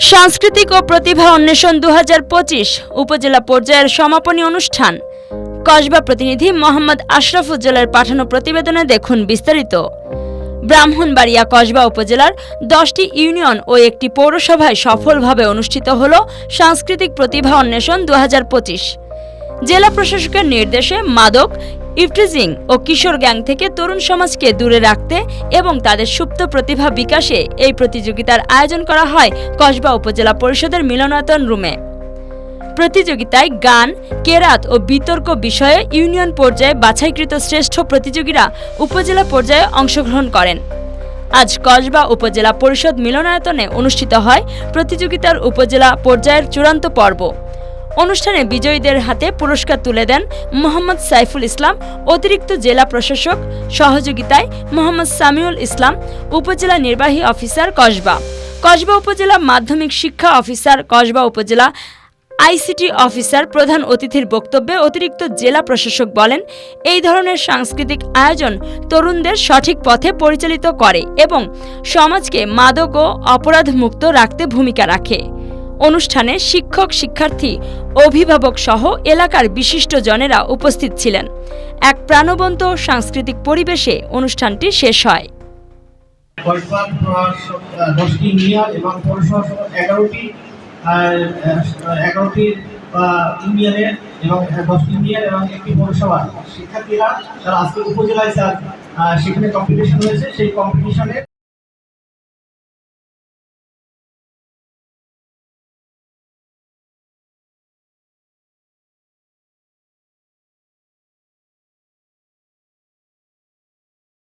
সাংস্কৃতিক ও প্রতিভা অন্বেষণ 2025 উপজেলা পর্যায়ের সমাপনী অনুষ্ঠান। কসবা প্রতিনিধি মোহাম্মদ আশরাফুজ্জালের পাঠানো প্রতিবেদনে দেখুন বিস্তারিত। ব্রাহ্মণবাড়িয়া কসবা উপজেলার 10টি ইউনিয়ন ও একটি পৌরসভায় সফলভাবে অনুষ্ঠিত হল সাংস্কৃতিক প্রতিভা অন্বেষণ 2025। জেলা প্রশাসকের নির্দেশে মাদক, ইফটিজিং ও কিশোর গ্যাং থেকে তরুণ সমাজকে দূরে রাখতে এবং তাদের সুপ্ত প্রতিভা বিকাশে এই প্রতিযোগিতার আয়োজন করা হয় কসবা উপজেলা পরিষদের মিলনায়তন রুমে। প্রতিযোগিতায় গান, কেরাত ও বিতর্ক বিষয়ে ইউনিয়ন পর্যায়ে বাছাইকৃত শ্রেষ্ঠ প্রতিযোগীরা উপজেলা পর্যায়ে অংশগ্রহণ করেন। আজ কসবা উপজেলা পরিষদ মিলনায়তনে অনুষ্ঠিত হয় প্রতিযোগিতার উপজেলা পর্যায়ের চূড়ান্ত পর্ব। অনুষ্ঠানে বিজয়ীদের হাতে পুরস্কার তুলে দেন মোহাম্মদ সাইফুল ইসলাম, অতিরিক্ত জেলা প্রশাসক, সহযোগিতায় মোহাম্মদ সামিউল ইসলাম, উপজেলা নির্বাহী অফিসার কসবা, কসবা উপজেলা মাধ্যমিক শিক্ষা অফিসার, কসবা উপজেলা আইসিটি অফিসার। প্রধান অতিথির বক্তব্যে অতিরিক্ত জেলা প্রশাসক বলেন, এই ধরনের সাংস্কৃতিক আয়োজন তরুণদের সঠিক পথে পরিচালিত করে এবং সমাজকে মাদক ও অপরাধ মুক্ত রাখতে ভূমিকা রাখে। অনুষ্ঠানে শিক্ষক, শিক্ষার্থী, অভিভাবক সহ এলাকার বিশিষ্ট জনেরা উপস্থিত ছিলেন। এক প্রাণবন্ত সাংস্কৃতিক পরিবেশে অনুষ্ঠানটি শেষ হয়। ইউনিয়নের এবং 10টি ইউনিয়ন এবং একটি পৌরসভা শিক্ষার্থীরা তারা আজকে উপজেলায় সেখানে কম্পিটিশন হয়েছে। সেই কম্পিটিশনে